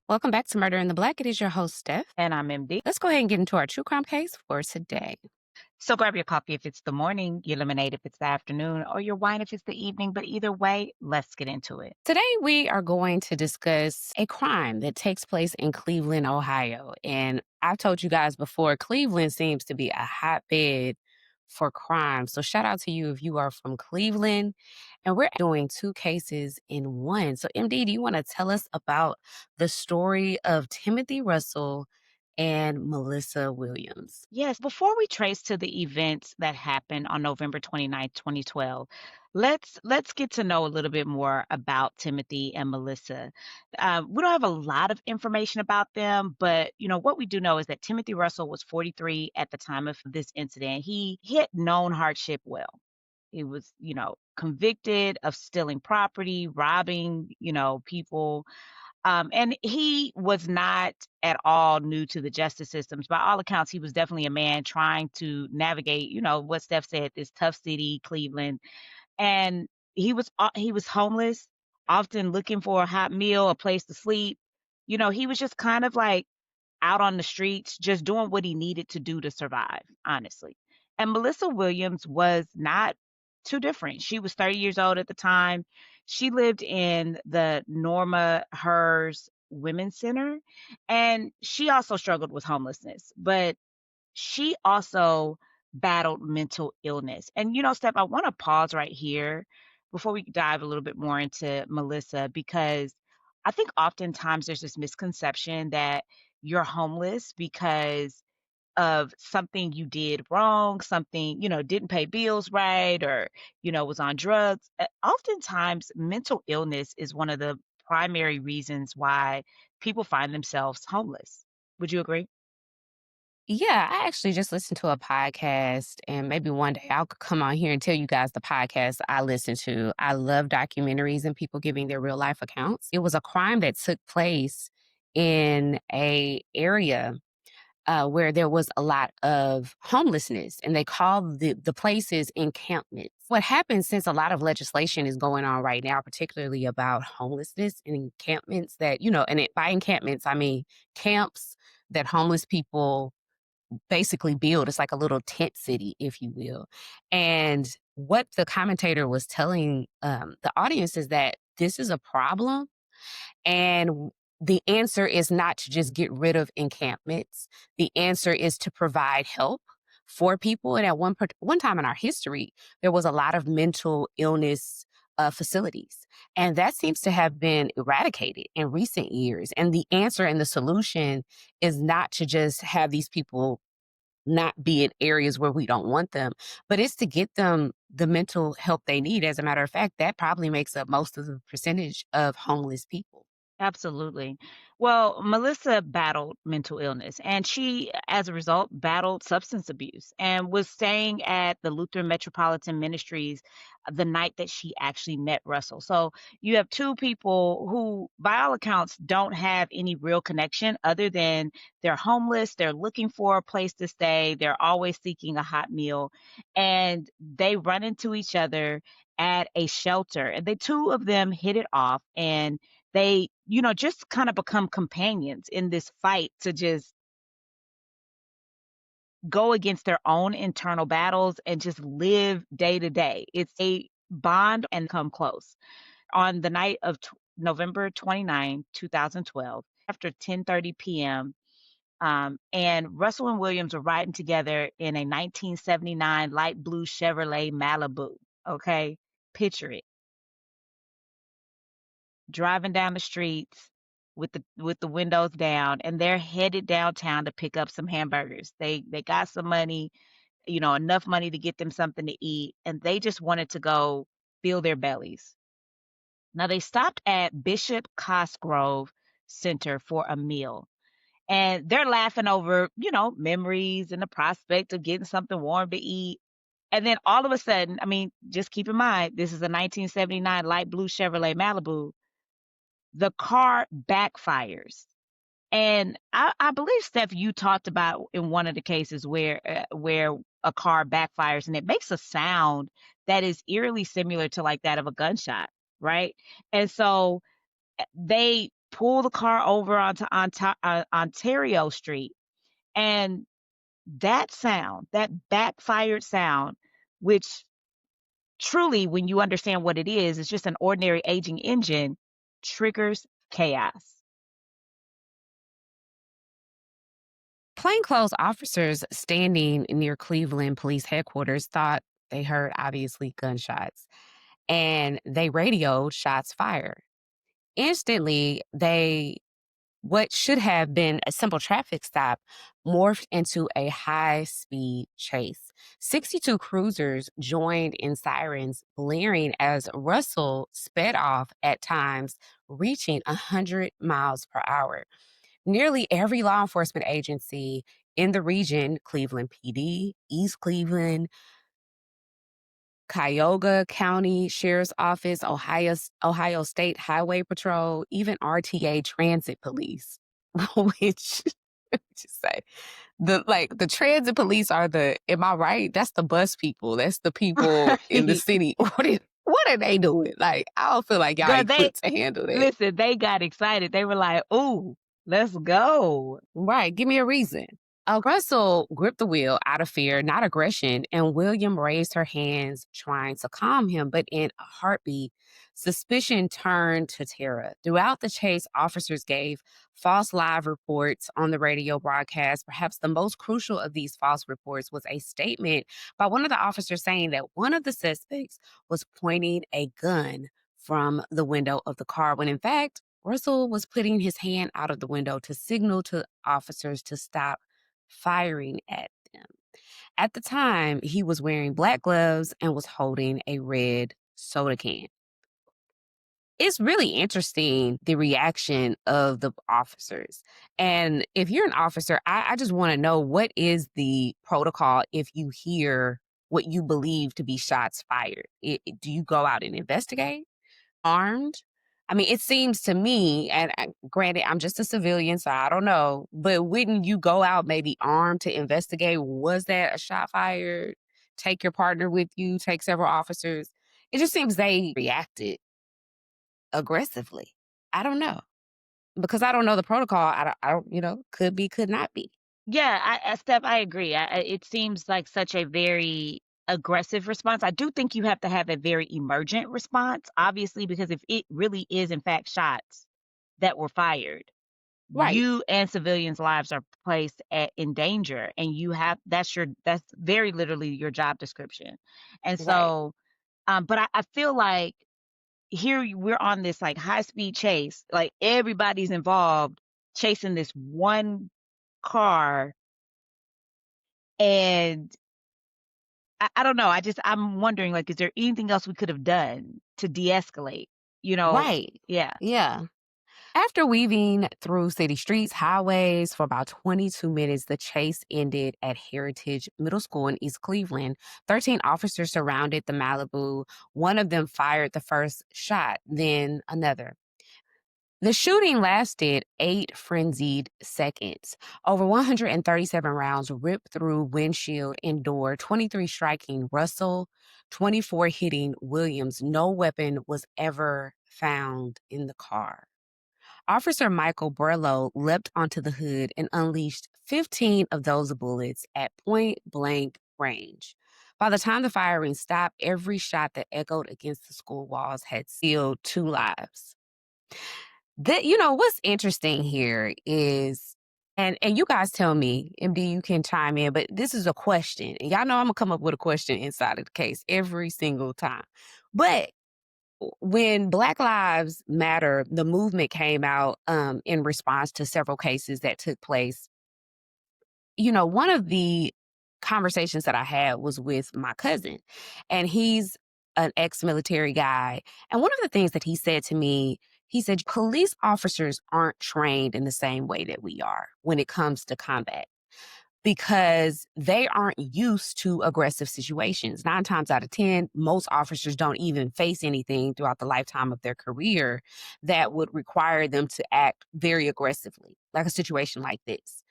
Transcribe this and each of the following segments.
Welcome back to Murder in the Black. It is your host, Steph. And I'm MD. Let's go ahead and get into our true crime case for today. So grab your coffee if it's the morning, your lemonade if it's the afternoon, or your wine if it's the evening. But either way, let's get into it. Today, we are going to discuss a crime that takes place in Cleveland, Ohio. And I've told you guys before, Cleveland seems to be a hotbed for crime. So shout out to you if you are from Cleveland. And we're doing two cases in one. So MD, do you want to tell us about the story of Timothy Russell and Melissa Williams? Yes, before we trace to the events that happened on November 29th, 2012, let's get to know a little bit more about Timothy and Melissa. We don't have a lot of information about them, but what we do know is that Timothy Russell was 43 at the time of this incident. He had known hardship well. He was, convicted of stealing property, robbing, people. And he was not at all new to the justice systems. By all accounts, he was definitely a man trying to navigate, what Steph said, this tough city, Cleveland. And he was homeless, often looking for a hot meal, a place to sleep. He was just kind of like out on the streets, just doing what he needed to do to survive, honestly. And Melissa Williams was not too different. She was 30 years old at the time. She lived in the Norma Hers Women's Center, and she also struggled with homelessness, but she also battled mental illness. And, Steph, I want to pause right here before we dive a little bit more into Melissa, because I think oftentimes there's this misconception that you're homeless because of something you did wrong, something, didn't pay bills right, or, was on drugs. Oftentimes, mental illness is one of the primary reasons why people find themselves homeless. Would you agree? Yeah, I actually just listened to a podcast, and maybe one day I'll come on here and tell you guys the podcast I listen to. I love documentaries and people giving their real life accounts. It was a crime that took place in a area where there was a lot of homelessness, and they called the places encampments. What happens, since a lot of legislation is going on right now, particularly about homelessness and encampments by encampments, I mean camps that homeless people basically build. It's like a little tent city, if you will. And what the commentator was telling the audience is that this is a problem, and the answer is not to just get rid of encampments. The answer is to provide help for people. And at one time in our history, there was a lot of mental illness facilities. And that seems to have been eradicated in recent years. And the answer and the solution is not to just have these people not be in areas where we don't want them, but it's to get them the mental help they need. As a matter of fact, that probably makes up most of the percentage of homeless people. Absolutely. Well, Melissa battled mental illness, and she, as a result, battled substance abuse and was staying at the Lutheran Metropolitan Ministries the night that she actually met Russell. So you have two people who, by all accounts, don't have any real connection other than they're homeless, they're looking for a place to stay, they're always seeking a hot meal, and they run into each other at a shelter. And the two of them hit it off, and they, just kind of become companions in this fight to just go against their own internal battles and just live day to day. It's a bond and come close. On the night of November 29, 2012, after 10:30 p.m., and Russell and Williams were riding together in a 1979 light blue Chevrolet Malibu. Okay, picture it, driving down the streets with the windows down, and they're headed downtown to pick up some hamburgers. They got some money, enough money to get them something to eat, and they just wanted to go fill their bellies. Now they stopped at Bishop Cosgrove Center for a meal, and they're laughing over, memories and the prospect of getting something warm to eat. And then all of a sudden, I mean, just keep in mind, this is a 1979 light blue Chevrolet Malibu. The car backfires. And I believe, Steph, you talked about in one of the cases where a car backfires and it makes a sound that is eerily similar to like that of a gunshot, right? And so they pull the car over onto Ontario Street, and that sound, that backfired sound, which truly, when you understand what it is just an ordinary aging engine, triggers chaos. Plainclothes officers standing near Cleveland police headquarters thought they heard obviously gunshots and they radioed shots fired. Instantly, what should have been a simple traffic stop morphed into a high speed chase. 62 cruisers joined in sirens blaring as Russell sped off at times, reaching 100 miles per hour. Nearly every law enforcement agency in the region, Cleveland PD, East Cleveland, Cuyahoga County Sheriff's Office, Ohio State Highway Patrol, even RTA Transit Police, which just say the transit police are the am I right? That's the bus people. That's the people in the Right. city. What are they doing? Like, I don't feel like y'all Girl, they equipped to handle that. listen, they got excited. They were like, "Ooh, let's go." Right. Give me a reason. Russell gripped the wheel out of fear, not aggression, and William raised her hands, trying to calm him. But in a heartbeat, suspicion turned to terror. Throughout the chase, officers gave false live reports on the radio broadcast. Perhaps the most crucial of these false reports was a statement by one of the officers saying that one of the suspects was pointing a gun from the window of the car, when in fact, Russell was putting his hand out of the window to signal to officers to stop firing at them. At the time, he was wearing black gloves and was holding a red soda can. It's really interesting the reaction of the officers. And if you're an officer, I just want to know, what is the protocol if you hear what you believe to be shots fired? Do you go out and investigate armed? I mean, it seems to me, and granted, I'm just a civilian, so I don't know, but wouldn't you go out maybe armed to investigate? Was that a shot fired? Take your partner with you, take several officers. It just seems they reacted aggressively. I don't know, because I don't know the protocol. Could be, could not be. Yeah, Steph, I agree. It seems like such a very aggressive response. I do think you have to have a very emergent response, obviously, because if it really is, in fact, shots that were fired, Right, you and civilians' lives are placed in danger, and that's very literally your job description. And right, so, but I feel like we're on this like high speed chase, like everybody's involved chasing this one car, and I don't know. I'm wondering, like, is there anything else we could have done to de-escalate? You know? right. Yeah. Yeah. After weaving through city streets, highways for about 22 minutes, the chase ended at Heritage Middle School in East Cleveland. 13 officers surrounded the Malibu. One of them fired the first shot, then another. The shooting lasted 8 frenzied seconds. Over 137 rounds ripped through windshield and door, 23 striking Russell, 24 hitting Williams. No weapon was ever found in the car. Officer Michael Burlow leapt onto the hood and unleashed 15 of those bullets at point blank range. By the time the firing stopped, every shot that echoed against the school walls had sealed 2 lives. What's interesting here is, and you guys tell me, MD, you can chime in, but this is a question. And y'all know I'm gonna come up with a question inside of the case every single time. But when Black Lives Matter, the movement came out in response to several cases that took place, one of the conversations that I had was with my cousin, and he's an ex military guy. And one of the things that he said to me, he said, police officers aren't trained in the same way that we are when it comes to combat. because they aren't used to aggressive situations. 9 times out of 10, most officers don't even face anything throughout the lifetime of their career that would require them to act very aggressively, like a situation like this.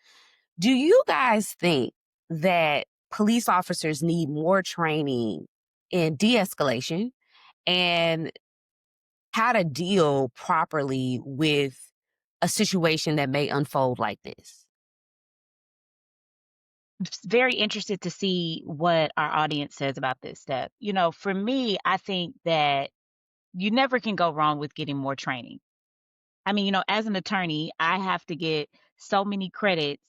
Do you guys think that police officers need more training in de escalation and how to deal properly with a situation that may unfold like this? Very interested to see what our audience says about this step. For me, I think that you never can go wrong with getting more training. I mean, as an attorney, I have to get so many credits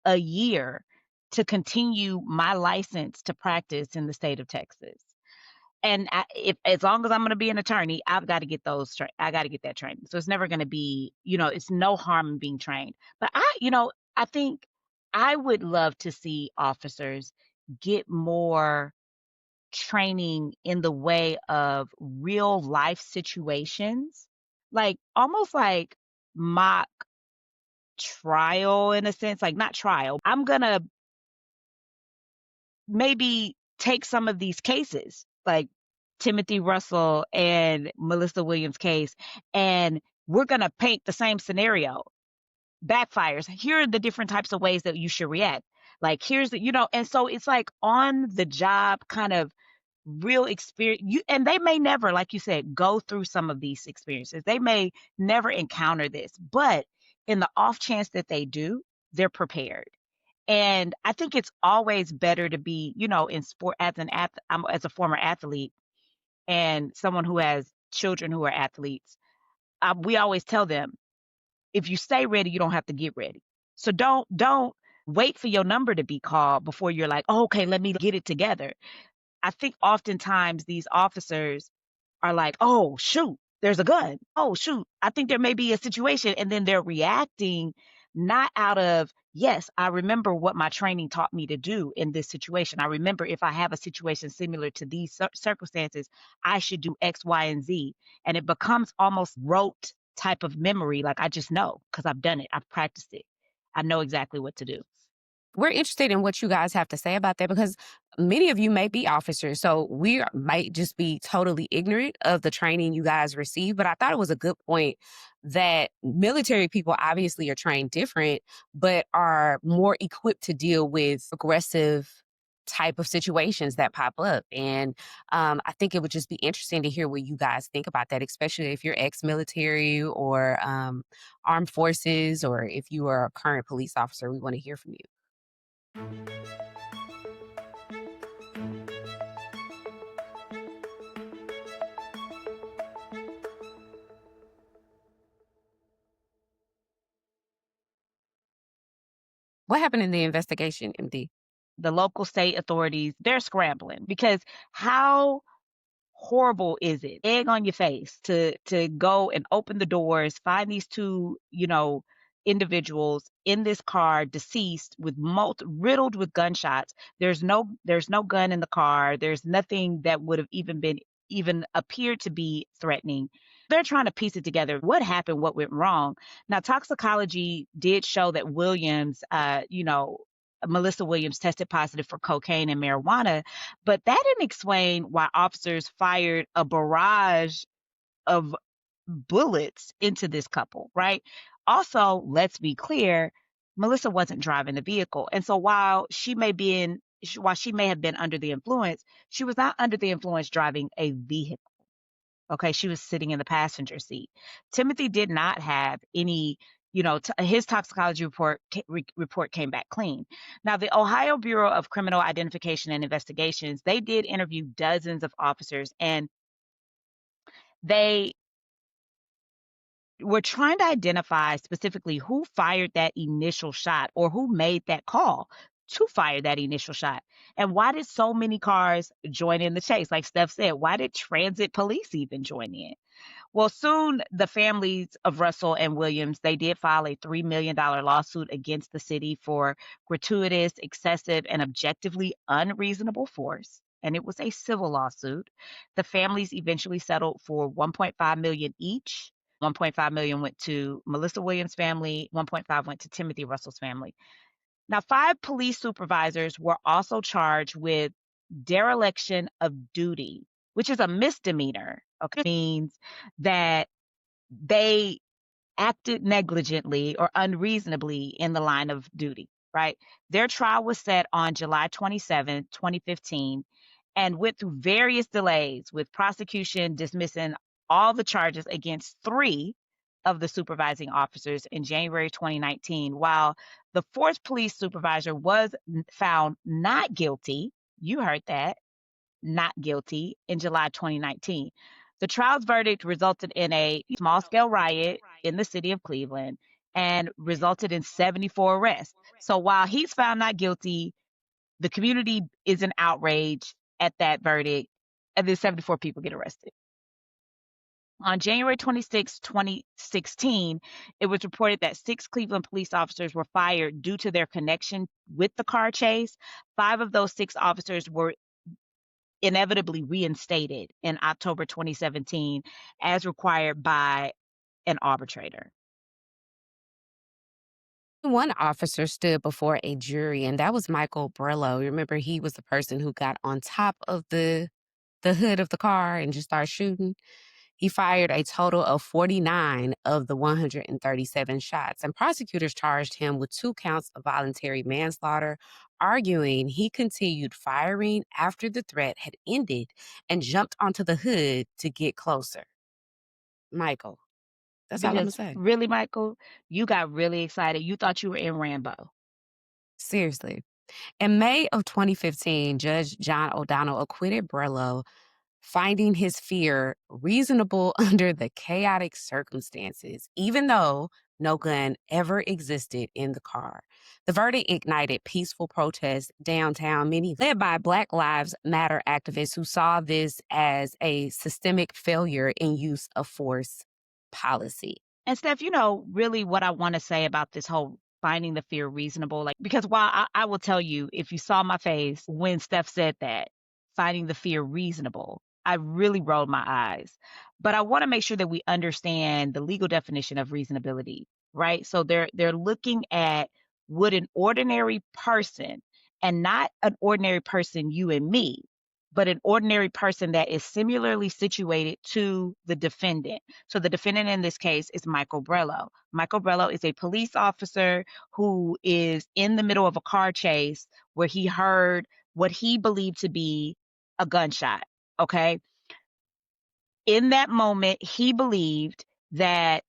a year to continue my license to practice in the state of Texas. And if as long as I'm going to be an attorney, I've got to get I got to get that training. So it's never going to be, it's no harm in being trained. But I think I would love to see officers get more training in the way of real life situations, like almost like mock trial in a sense, like not trial. I'm going to maybe take some of these cases, like Timothy Russell and Melissa Williams' case, and we're going to paint the same scenario. Backfires. Here are the different types of ways that you should react. Like, here's and so it's like on the job kind of real experience. And they may never, like you said, go through some of these experiences. They may never encounter this, but in the off chance that they do, they're prepared. And I think it's always better to be, in sport as a former athlete and someone who has children who are athletes. We always tell them, if you stay ready, you don't have to get ready. So don't wait for your number to be called before you're like, oh, okay, let me get it together. I think oftentimes these officers are like, "Oh, shoot, there's a gun. Oh, shoot, I think there may be a situation." And then they're reacting not out of, "Yes, I remember what my training taught me to do in this situation. I remember if I have a situation similar to these circumstances, I should do X, Y, and Z." And it becomes almost rote type of memory. Like, I just know because I've done it, I've practiced it. I know exactly what to do. We're interested in what you guys have to say about that because many of you may be officers. So might just be totally ignorant of the training you guys receive. But I thought it was a good point that military people obviously are trained different, but are more equipped to deal with aggressive type of situations that pop up. And I think it would just be interesting to hear what you guys think about that, especially if you're ex-military or armed forces, or if you are a current police officer. We want to hear from you. What happened in the investigation, MD? The local state authorities, they're scrambling because how horrible is it? Egg on your face to go and open the doors, find these two, individuals in this car deceased with riddled with gunshots. There's no gun in the car. There's nothing that would have even appeared to be threatening. They're trying to piece it together. What happened? What went wrong? Now, toxicology did show that Melissa Williams tested positive for cocaine and marijuana, but that didn't explain why officers fired a barrage of bullets into this couple, right? Also, let's be clear, Melissa wasn't driving the vehicle. And so while she may have been under the influence, she was not under the influence driving a vehicle. Okay, she was sitting in the passenger seat. Timothy did not have any, his toxicology report came back clean. Now, the Ohio Bureau of Criminal Identification and Investigations, they did interview dozens of officers, and they were trying to identify specifically who fired that initial shot or who made that call to fire that initial shot. And why did so many cars join in the chase? Like Steph said, why did transit police even join in? Well, soon the families of Russell and Williams, they did file a $3 million lawsuit against the city for gratuitous, excessive, and objectively unreasonable force. And it was a civil lawsuit. The families eventually settled for 1.5 million each. 1.5 million went to Melissa Williams' family, 1.5 went to Timothy Russell's family. Now, 5 police supervisors were also charged with dereliction of duty, which is a misdemeanor. Okay, it means that they acted negligently or unreasonably in the line of duty, right? Their trial was set on July 27, 2015, and went through various delays, with prosecution dismissing all the charges against 3 of the supervising officers in January 2019, while the 4th police supervisor was found not guilty. You heard that, not guilty, in July 2019. The trial's verdict resulted in a small scale riot in the city of Cleveland and resulted in 74 arrests. So while he's found not guilty, the community is in outrage at that verdict, and then 74 people get arrested. On January 26, 2016, it was reported that 6 Cleveland police officers were fired due to their connection with the car chase. 5 of those 6 officers were inevitably reinstated in October 2017 as required by an arbitrator. One officer stood before a jury, and that was Michael Brello. Remember, he was the person who got on top of the hood of the car and just started shooting. He fired a total of 49 of the 137 shots, and prosecutors charged him with 2 counts of voluntary manslaughter, arguing he continued firing after the threat had ended and jumped onto the hood to get closer. Michael, that's all I'm gonna Because say. really, Michael, you got really excited. You thought you were in Rambo. Seriously. In May of 2015, Judge John O'Donnell acquitted Brello, finding his fear reasonable under the chaotic circumstances, even though no gun ever existed in the car. The verdict ignited peaceful protests downtown, many led by Black Lives Matter activists who saw this as a systemic failure in use of force policy. And Steph, really what I want to say about this whole finding the fear reasonable, like, because while I will tell you, if you saw my face when Steph said that, finding the fear reasonable, I really rolled my eyes. But I want to make sure that we understand the legal definition of reasonability, right? So they're looking at, would an ordinary person, and not an ordinary person, you and me, but an ordinary person that is similarly situated to the defendant. So the defendant in this case is Michael Brello. Michael Brello is a police officer who is in the middle of a car chase where he heard what he believed to be a gunshot. Okay. In that moment, he believed that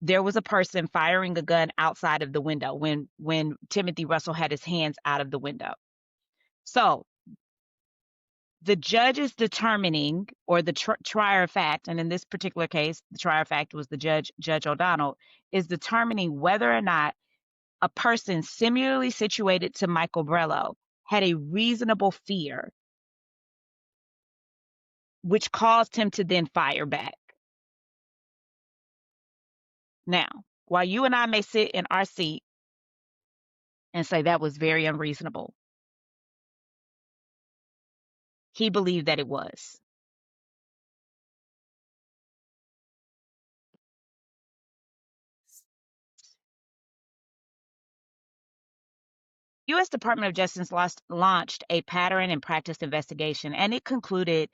there was a person firing a gun outside of the window when Timothy Russell had his hands out of the window. So the judge is determining, or the trier of fact, and in this particular case, the trier of fact was the Judge O'Donnell, is determining whether or not a person similarly situated to Michael Brello had a reasonable fear, which caused him to then fire back. Now, while you and I may sit in our seat and say that was very unreasonable, he believed that it was. U.S. Department of Justice launched a pattern and practice investigation, and it concluded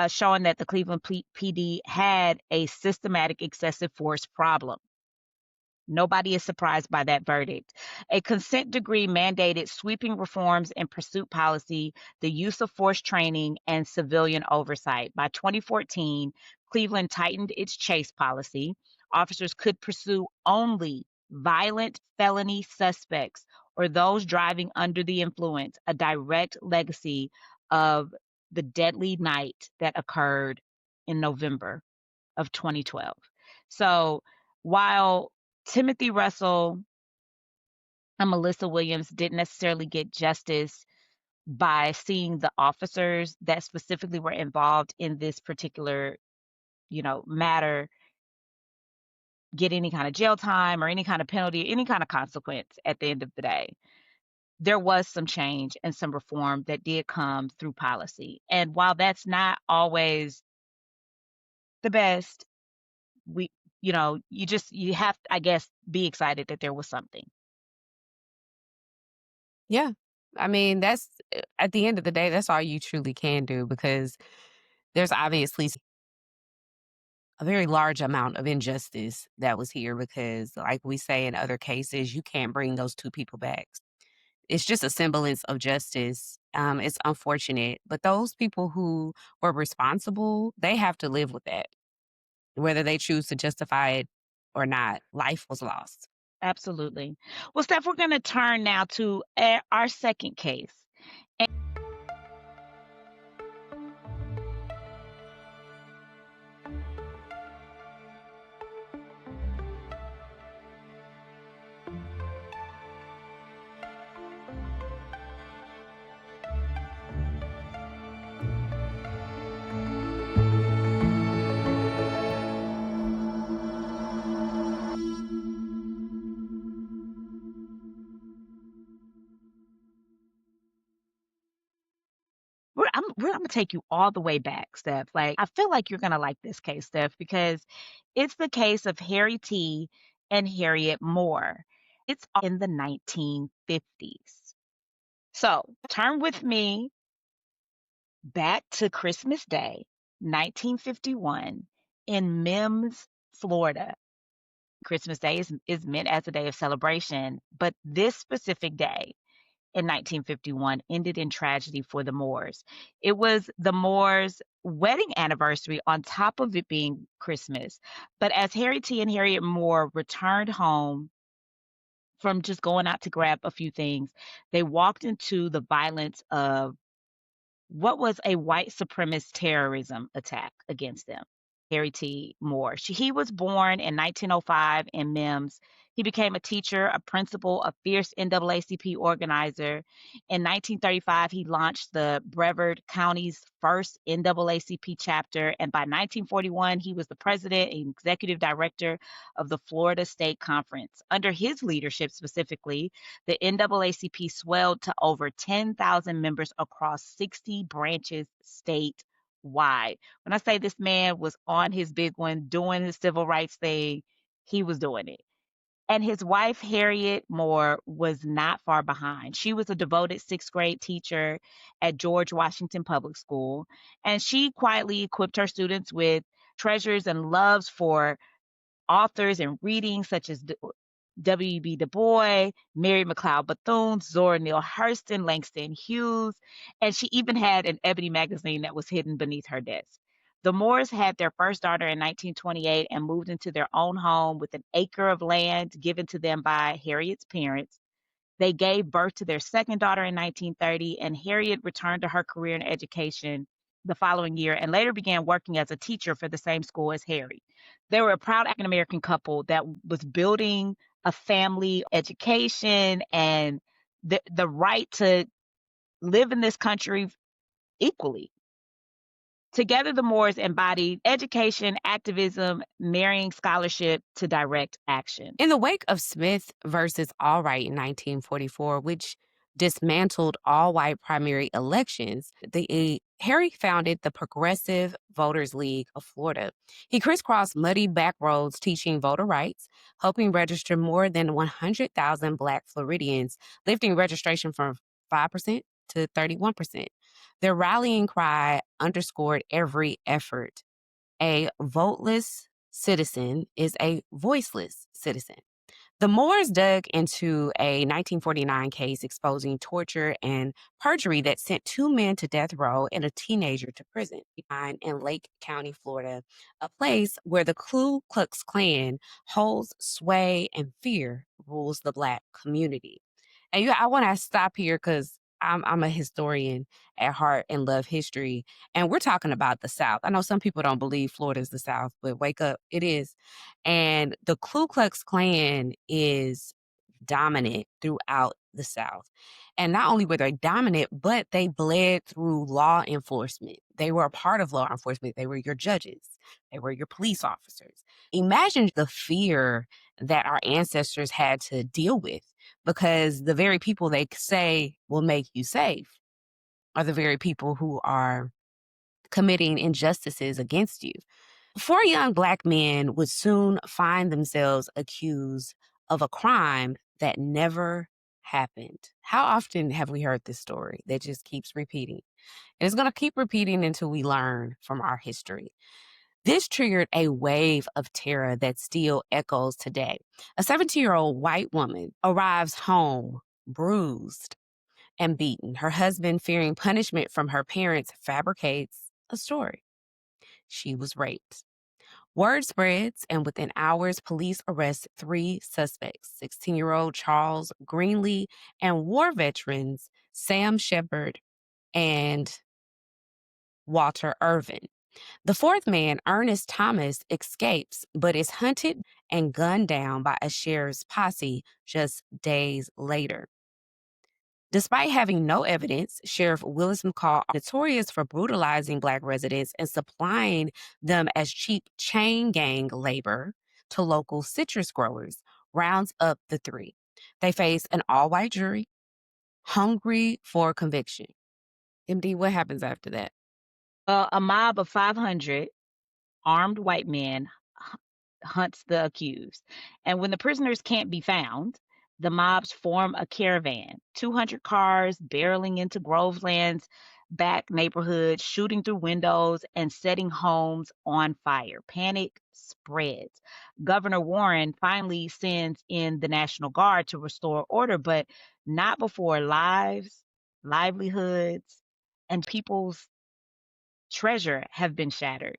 showing that the Cleveland PD had a systematic excessive force problem. Nobody is surprised by that verdict. A consent decree mandated sweeping reforms in pursuit policy, the use of force training, and civilian oversight. By 2014, Cleveland tightened its chase policy. Officers could pursue only violent felony suspects or those driving under the influence, a direct legacy of the deadly night that occurred in November of 2012. So while Timothy Russell and Melissa Williams didn't necessarily get justice by seeing the officers that specifically were involved in this particular, matter get any kind of jail time or any kind of penalty, any kind of consequence at the end of the day. There was some change and some reform that did come through policy. And while that's not always the best, we, you have to, I guess, be excited that there was something. Yeah. I mean, that's at the end of the day, that's all you truly can do because there's obviously a very large amount of injustice that was here because, like we say in other cases, you can't bring those two people back. It's just a semblance of justice. It's unfortunate, but those people who were responsible, they have to live with that, whether they choose to justify it or not. Life was lost. Absolutely. Well, Steph, we're going to turn now to our second case. I'm gonna take you all the way back, Steph. Like, I feel like you're gonna like this case, Steph, because it's the case of Harry T. and Harriet Moore. It's in the 1950s. So turn with me back to Christmas Day, 1951, in Mims, Florida. Christmas Day is meant as a day of celebration, but this specific day in 1951 ended in tragedy for the Moores. It was the Moores' wedding anniversary on top of it being Christmas. But as Harry T. and Harriet Moore returned home from just going out to grab a few things, they walked into the violence of what was a white supremacist terrorism attack against them. Harry T. Moore. He was born in 1905 in Mims. He became a teacher, a principal, a fierce NAACP organizer. In 1935, he launched the Brevard County's first NAACP chapter. And by 1941, he was the president and executive director of the Florida State Conference. Under his leadership specifically, the NAACP swelled to over 10,000 members across 60 branches statewide. When I say this man was on his big one, doing the civil rights thing, he was doing it. And his wife, Harriet Moore, was not far behind. She was a devoted sixth grade teacher at George Washington Public School, and she quietly equipped her students with treasures and loves for authors and readings such as W.E.B. Du Bois, Mary McLeod Bethune, Zora Neale Hurston, Langston Hughes, and she even had an ebony magazine that was hidden beneath her desk. The Moores had their first daughter in 1928 and moved into their own home with an acre of land given to them by Harriet's parents. They gave birth to their second daughter in 1930, and Harriet returned to her career in education the following year and later began working as a teacher for the same school as Harry. They were a proud African American couple that was building a family education and the right to live in this country equally. Together, the Moores embodied education, activism, marrying scholarship to direct action. In the wake of Smith versus Allwright in 1944, which dismantled all white primary elections, Harry founded the Progressive Voters League of Florida. He crisscrossed muddy back roads teaching voter rights, helping register more than 100,000 Black Floridians, lifting registration from 5% to 31%. Their rallying cry underscored every effort. A voteless citizen is a voiceless citizen. The Moores dug into a 1949 case exposing torture and perjury that sent two men to death row and a teenager to prison in Lake County, Florida, a place where the Ku Klux Klan holds sway and fear rules the Black community. And I want to stop here because I'm a historian at heart and love history. And we're talking about the South. I know some people don't believe Florida is the South, but wake up, it is. And the Ku Klux Klan is dominant throughout the South. And not only were they dominant, but they bled through law enforcement. They were a part of law enforcement. They were your judges, they were your police officers. Imagine the fear that our ancestors had to deal with because the very people they say will make you safe are the very people who are committing injustices against you. Four young Black men would soon find themselves accused of a crime that never happened. How often have we heard this story that just keeps repeating? And it's going to keep repeating until we learn from our history. This triggered a wave of terror that still echoes today. A 17-year-old white woman arrives home bruised and beaten. Her husband, fearing punishment from her parents, fabricates a story. She was raped. Word spreads, and within hours, police arrest three suspects: 16-year-old Charles Greenlee and war veterans Sam Shepard and Walter Irvin. The fourth man, Ernest Thomas, escapes but is hunted and gunned down by a sheriff's posse just days later. Despite having no evidence, Sheriff Willis McCall, notorious for brutalizing Black residents and supplying them as cheap chain gang labor to local citrus growers, rounds up the three. They face an all white jury, hungry for conviction. MD, what happens after that? A mob of 500 armed white men hunts the accused. And when the prisoners can't be found, the mobs form a caravan, 200 cars barreling into Groveland's back neighborhood, shooting through windows and setting homes on fire. Panic spreads. Governor Warren finally sends in the National Guard to restore order, but not before lives, livelihoods, and people's treasure have been shattered.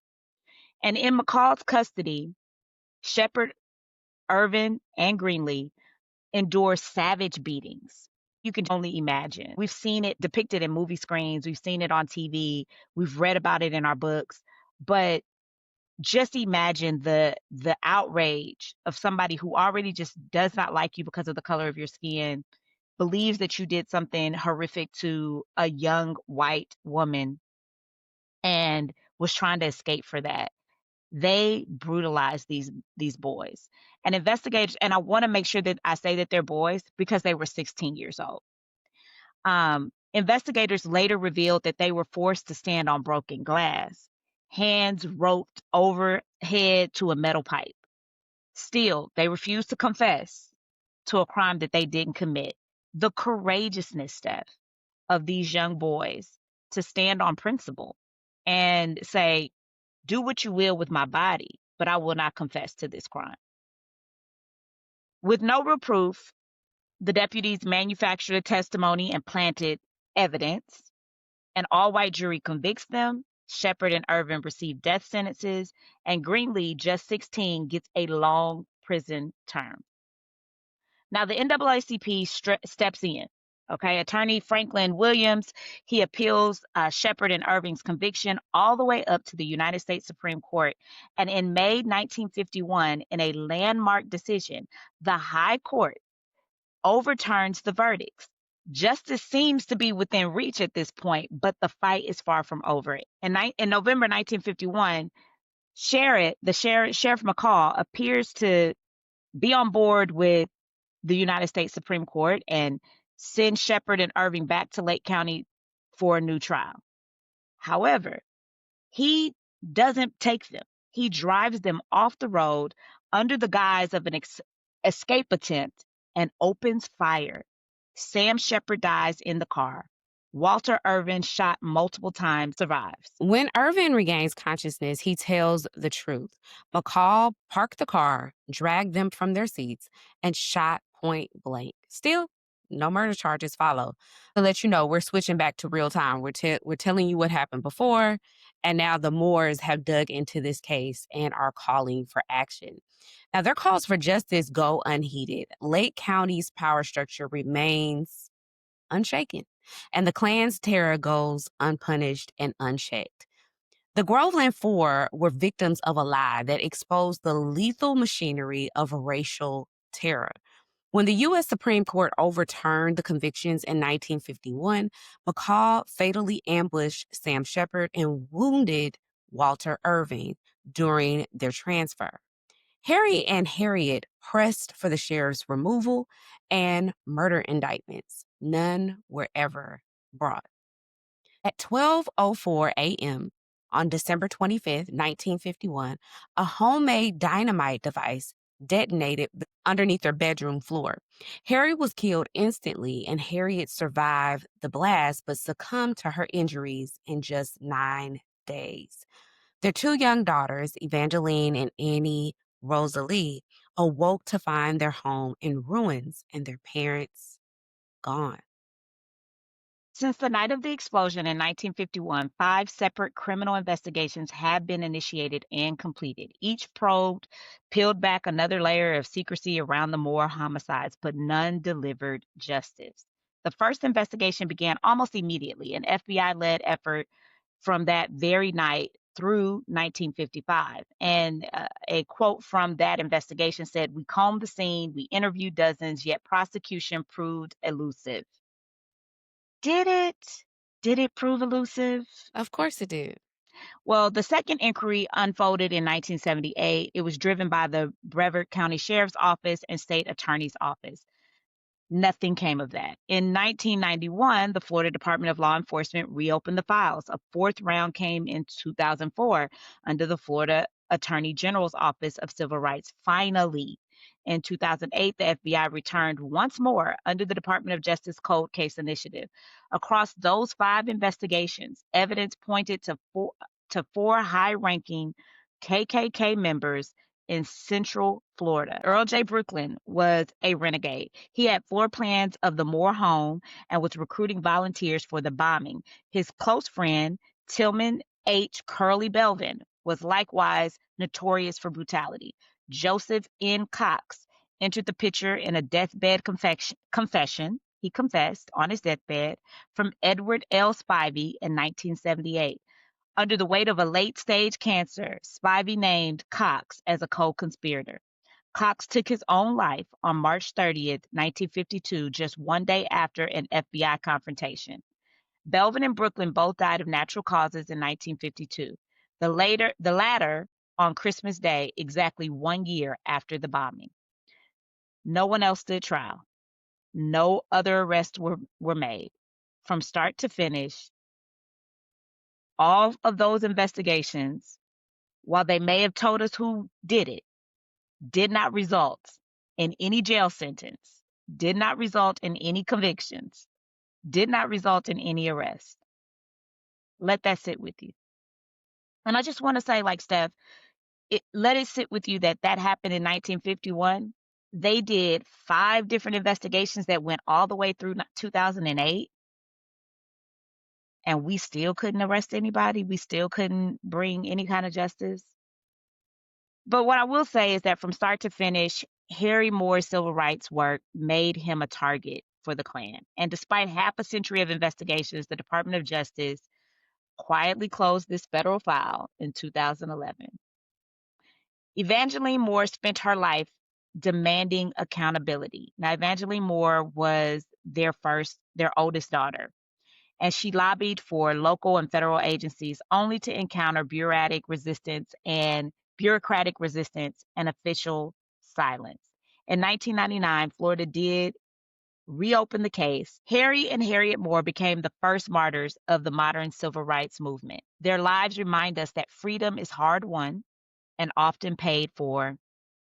And in McCall's custody, Shepard, Irvin, and Greenlee endure savage beatings. You can only imagine. We've seen it depicted in movie screens, we've seen it on TV, we've read about it in our books, but just imagine the outrage of somebody who already just does not like you because of the color of your skin, believes that you did something horrific to a young white woman and was trying to escape for that. They brutalized these boys. And investigators, and I want to make sure that I say that they're boys because they were 16 years old. Investigators later revealed that they were forced to stand on broken glass, hands roped overhead to a metal pipe. Still, they refused to confess to a crime that they didn't commit. The courageousness, Steph, of these young boys to stand on principle and say, do what you will with my body, but I will not confess to this crime. With no real proof, the deputies manufactured a testimony and planted evidence. An all white jury convicts them. Shepard and Irvin receive death sentences, and Greenlee, just 16, gets a long prison term. Now, the NAACP steps in. Okay, attorney Franklin Williams, he appeals Shepard and Irving's conviction all the way up to the United States Supreme Court. And in May 1951, in a landmark decision, the High Court overturns the verdicts. Justice seems to be within reach at this point, but the fight is far from over. In November 1951, Sheriff McCall appears to be on board with the United States Supreme Court and send Shepard and Irving back to Lake County for a new trial. However, he doesn't take them. He drives them off the road under the guise of an escape attempt and opens fire. Sam Shepard dies in the car. Walter Irvin, shot multiple times, survives. When Irvin regains consciousness, he tells the truth. McCall parked the car, dragged them from their seats, and shot point blank. Still, no murder charges follow. To let you know, we're switching back to real time. We're telling you what happened before, and now the Moores have dug into this case and are calling for action. Now, their calls for justice go unheeded. Lake County's power structure remains unshaken, and the Klan's terror goes unpunished and unchecked. The Groveland Four were victims of a lie that exposed the lethal machinery of racial terror. When the U.S. Supreme Court overturned the convictions in 1951, McCall fatally ambushed Sam Shepard and wounded Walter Irving during their transfer. Harry and Harriet pressed for the sheriff's removal and murder indictments. None were ever brought. At 12:04 a.m. on December 25th, 1951, a homemade dynamite device detonated underneath their bedroom floor. Harry was killed instantly, and Harriet survived the blast but succumbed to her injuries in just 9 days. Their two young daughters, Evangeline and Annie Rosalie, awoke to find their home in ruins and their parents gone. Since the night of the explosion in 1951, five separate criminal investigations have been initiated and completed. Each probe peeled back another layer of secrecy around the Moore homicides, but none delivered justice. The first investigation began almost immediately, an FBI led effort from that very night through 1955. And a quote from that investigation said, "We combed the scene, we interviewed dozens, yet prosecution proved elusive." Did it? Did it prove elusive? Of course it did. Well, the second inquiry unfolded in 1978. It was driven by the Brevard County Sheriff's Office and State Attorney's Office. Nothing came of that. In 1991, the Florida Department of Law Enforcement reopened the files. A fourth round came in 2004 under the Florida Attorney General's Office of Civil Rights. Finally, in 2008, the FBI returned once more under the Department of Justice Cold Case Initiative. Across those five investigations, evidence pointed to four high-ranking KKK members in Central Florida. Earl J. Brooklyn was a renegade. He had floor plans of the Moore home and was recruiting volunteers for the bombing. His close friend, Tillman H. Curly Belvin, was likewise notorious for brutality. Joseph N. Cox entered the picture in a deathbed confession. He confessed on his deathbed from Edward L. Spivey in 1978. Under the weight of a late stage cancer, Spivey named Cox as a co conspirator. Cox took his own life on March 30th, 1952, just one day after an FBI confrontation. Belvin and Brooklyn both died of natural causes in 1952. The latter on Christmas Day, exactly 1 year after the bombing. No one else stood trial. No other arrests were made. From start to finish, all of those investigations, while they may have told us who did it, did not result in any jail sentence, did not result in any convictions, did not result in any arrest. Let that sit with you. And I just want to say, like Steph, let it sit with you that that happened in 1951. They did five different investigations that went all the way through 2008, and we still couldn't arrest anybody. We still couldn't bring any kind of justice. But what I will say is that from start to finish, Harry Moore's civil rights work made him a target for the Klan. And despite half a century of investigations, the Department of Justice quietly closed this federal file in 2011. Evangeline Moore spent her life demanding accountability. Now, Evangeline Moore was their oldest daughter, and she lobbied for local and federal agencies only to encounter bureaucratic resistance and official silence. In 1999, Florida did reopen the case. Harry and Harriet Moore became the first martyrs of the modern civil rights movement. Their lives remind us that freedom is hard won and often paid for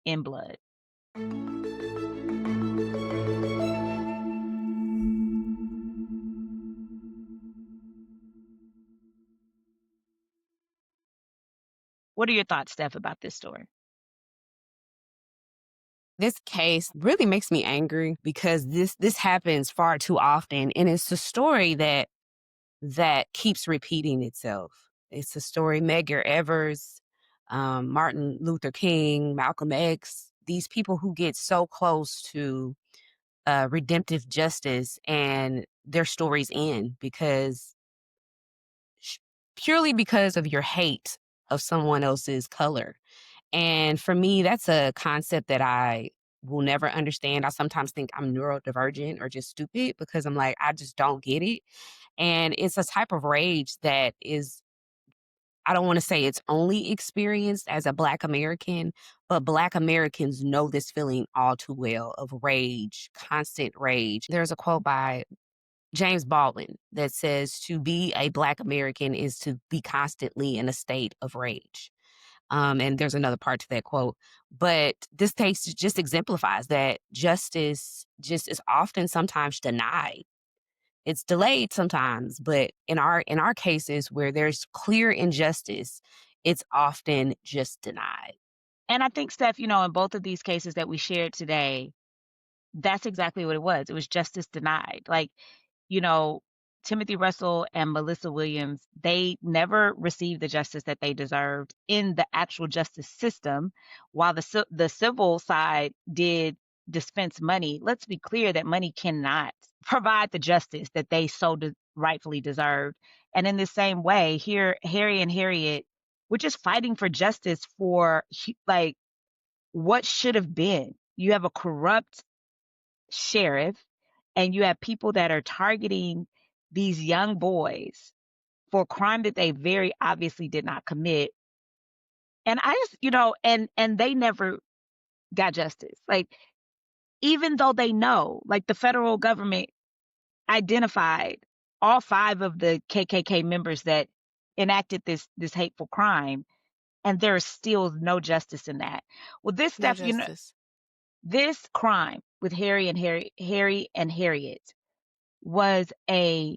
in blood. What are your thoughts, Steph, about this story? This case really makes me angry because this happens far too often, and it's a story that keeps repeating itself. It's a story Medgar Evers, Martin Luther King, Malcolm X, these people who get so close to redemptive justice and their stories end sh- purely because of your hate of someone else's color. And for me, that's a concept that I will never understand. I sometimes think I'm neurodivergent or just stupid because I'm like, I just don't get it. And it's a type of rage that is, I don't want to say it's only experienced as a Black American, but Black Americans know this feeling all too well of rage, constant rage. There's a quote by James Baldwin that says, to be a Black American is to be constantly in a state of rage. And there's another part to that quote. But this case just exemplifies that justice just is often sometimes denied. It's delayed sometimes, but in our cases where there's clear injustice, it's often just denied. And I think, Steph, in both of these cases that we shared today, that's exactly what it was. It was justice denied. Like, you know, Timothy Russell and Melissa Williams, they never received the justice that they deserved in the actual justice system, while the civil side did dispense money. Let's be clear that money cannot provide the justice that they so rightfully deserved. And in the same way, here Harry and Harriet were just fighting for justice for like what should have been. You have a corrupt sheriff and you have people that are targeting these young boys for a crime that they very obviously did not commit. And I just, and they never got justice. Like, even though they know, like the federal government identified all five of the KKK members that enacted this hateful crime, and there is still no justice in that. Well, this No stuff, justice. this crime with Harry and Harriet was a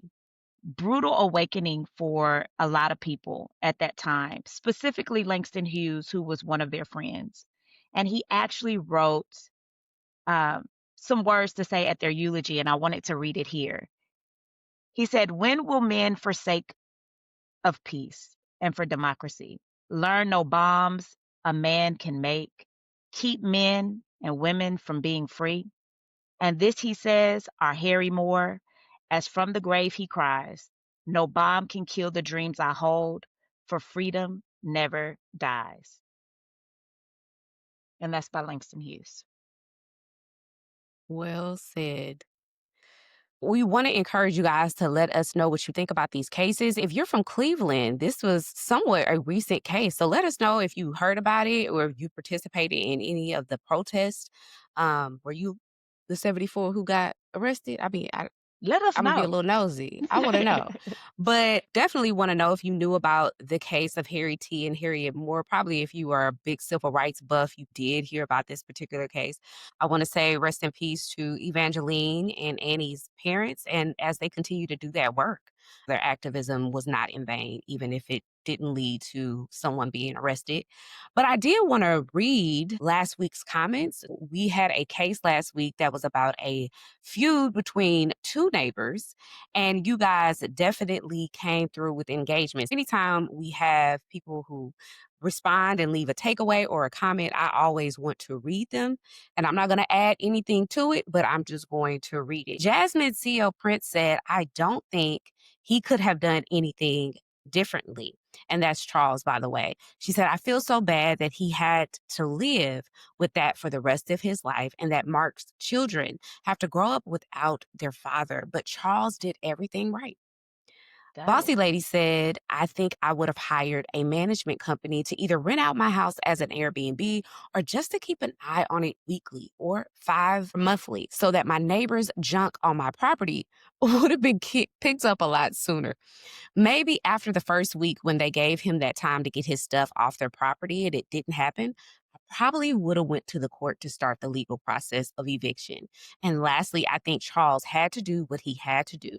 brutal awakening for a lot of people at that time, specifically Langston Hughes, who was one of their friends. And he actually wrote um, some words to say at their eulogy, and I wanted to read it here. He said, "When will men forsake of peace and for democracy? Learn no bombs a man can make, keep men and women from being free. And this he says, our Harry Moore, as from the grave he cries, no bomb can kill the dreams I hold, for freedom never dies." And that's by Langston Hughes. Well said. We want to encourage you guys to let us know what you think about these cases. If you're from Cleveland, this was somewhat a recent case. So let us know if you heard about it or if you participated in any of the protests. Were you the 74 who got arrested? I mean, Let us I'm gonna be a know. little nosy. I want to know, but definitely want to know if you knew about the case of Harry T. and Harriet Moore. Probably if you are a big civil rights buff, you did hear about this particular case. I want to say rest in peace to Evangeline and Annie's parents, and as they continue to do that work, their activism was not in vain, even if it didn't lead to someone being arrested. But I did want to read last week's comments. We had a case last week that was about a feud between two neighbors, and you guys definitely came through with engagements. Anytime we have people who respond and leave a takeaway or a comment, I always want to read them. And I'm not going to add anything to it, but I'm just going to read it. Jasmine C.L. Prince said, I don't think he could have done anything differently. And that's Charles, by the way. She said, I feel so bad that he had to live with that for the rest of his life, and that Mark's children have to grow up without their father. But Charles did everything right. Got it. Bossy Lady said, I think I would have hired a management company to either rent out my house as an Airbnb or just to keep an eye on it weekly or 5 monthly so that my neighbor's junk on my property would have been picked up a lot sooner. Maybe after the first week when they gave him that time to get his stuff off their property and it didn't happen, I probably would have went to the court to start the legal process of eviction. And lastly, I think Charles had to do what he had to do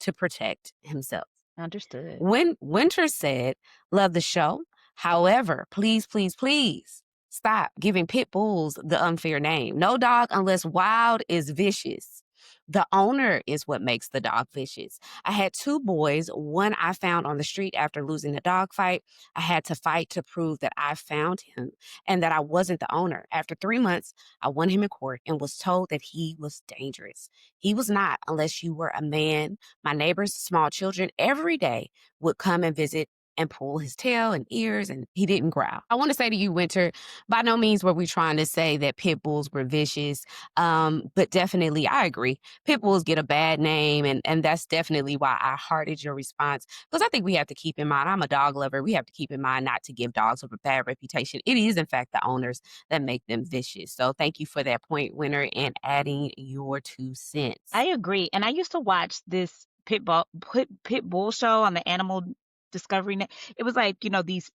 to protect himself. Understood. When Winter said, love the show. However, please, please, please stop giving pit bulls the unfair name. No dog unless wild is vicious. The owner is what makes the dog vicious. I had two boys, one I found on the street after losing a dog fight. I had to fight to prove that I found him and that I wasn't the owner. After 3 months, I won him in court and was told that he was dangerous. He was not unless you were a man. My neighbor's small children every day would come and visit and pull his tail and ears, and he didn't growl. I want to say to you, Winter, by no means were we trying to say that pit bulls were vicious, but definitely I agree. Pit bulls get a bad name, and that's definitely why I hearted your response, because I think we have to keep in mind, I'm a dog lover, we have to keep in mind not to give dogs a bad reputation. It is, in fact, the owners that make them vicious. So thank you for that point, Winter, and adding your 2 cents. I agree. And I used to watch this pit bull show on the Animal Discovery Net. It was like, these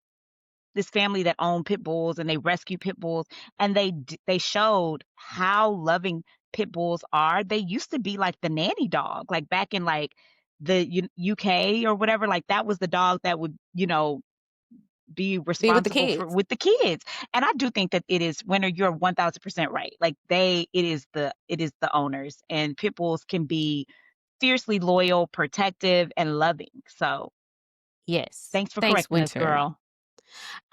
this family that owned pit bulls, and they rescue pit bulls, and they showed how loving pit bulls are. They used to be like the nanny dog, like back in like the UK or whatever. Like that was the dog that would, be Be with the responsible for kids. with the kids. And I do think that it is when you're 1000% right. Like it is the owners, and pit bulls can be fiercely loyal, protective, and loving. So Yes. thanks for Thanks, correcting us, Winter. girl.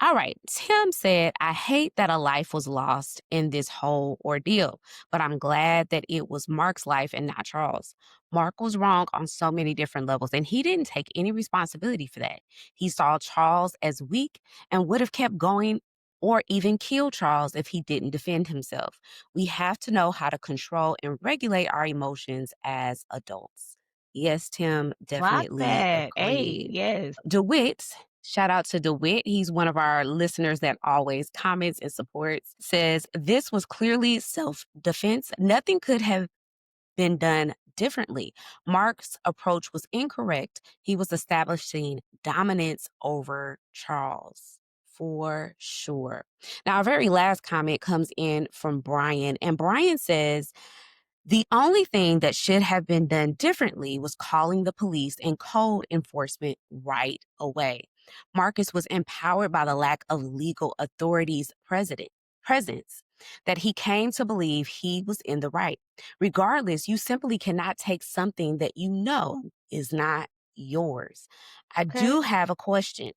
All right. Tim said, I hate that a life was lost in this whole ordeal, but I'm glad that it was Mark's life and not Charles. Mark was wrong on so many different levels, and he didn't take any responsibility for that. He saw Charles as weak and would have kept going or even killed Charles if he didn't defend himself. We have to know how to control and regulate our emotions as adults. Yes, Tim, Clock definitely that. Hey, agree. yes. DeWitt, shout out to DeWitt. He's one of our listeners that always comments and supports. Says, this was clearly self defense. Nothing could have been done differently. Mark's approach was incorrect. He was establishing dominance over Charles. For sure. Now, our very last comment comes in from Brian, and Brian says, the only thing that should have been done differently was calling the police and code enforcement right away. Marcus was empowered by the lack of legal authorities presence that he came to believe he was in the right. Regardless, you simply cannot take something that you know is not yours. I Okay. do have a question.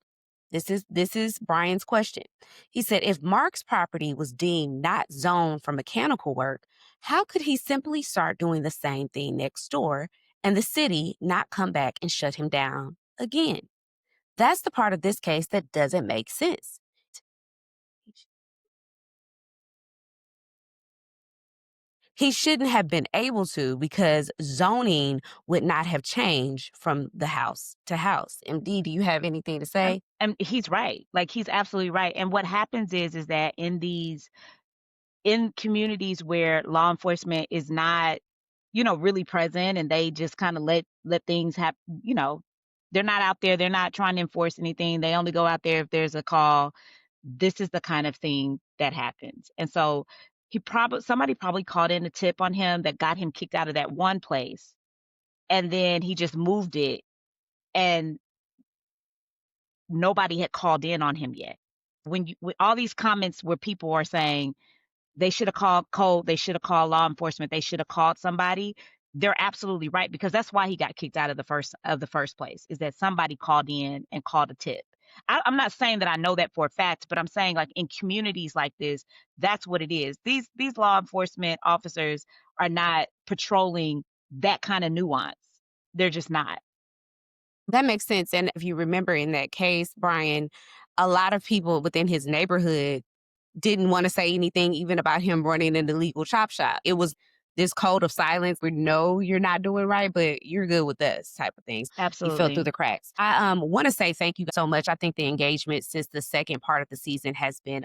This is Brian's question. He said, if Mark's property was deemed not zoned for mechanical work, how could he simply start doing the same thing next door and the city not come back and shut him down again? That's the part of this case that doesn't make sense. He shouldn't have been able to because zoning would not have changed from the house to house. MD, do you have anything to say? And he's right. Like he's absolutely right. And what happens is that in communities where law enforcement is not, really present, and they just kind of let things happen, they're not out there, they're not trying to enforce anything. They only go out there if there's a call. This is the kind of thing that happens. And so somebody probably called in a tip on him that got him kicked out of that one place. And then he just moved it, and nobody had called in on him yet. When all these comments where people are saying, they should have called code. They should have called law enforcement. They should have called somebody. They're absolutely right, because that's why he got kicked out of the first place, is that somebody called in and called a tip. I'm not saying that I know that for a fact, but I'm saying like in communities like this, that's what it is. These law enforcement officers are not patrolling that kind of nuance. They're just not. That makes sense. And if you remember in that case, Brian, a lot of people within his neighborhood didn't want to say anything even about him running an illegal chop shop. It was this code of silence where no, you're not doing right, but you're good with us type of things. He fell through Absolutely. the cracks. I want to say thank you so much. I think the engagement since the second part of the season has been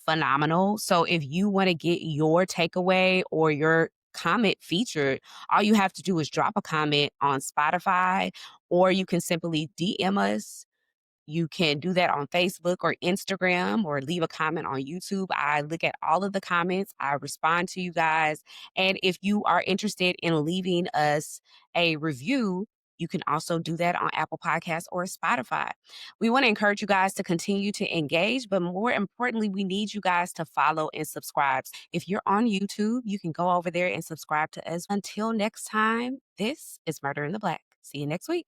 phenomenal. So if you want to get your takeaway or your comment featured, all you have to do is drop a comment on Spotify, or you can simply DM us. You can do that on Facebook or Instagram, or leave a comment on YouTube. I look at all of the comments. I respond to you guys. And if you are interested in leaving us a review, you can also do that on Apple Podcasts or Spotify. We want to encourage you guys to continue to engage, but more importantly, we need you guys to follow and subscribe. If you're on YouTube, you can go over there and subscribe to us. Until next time, this is Murder in the Black. See you next week.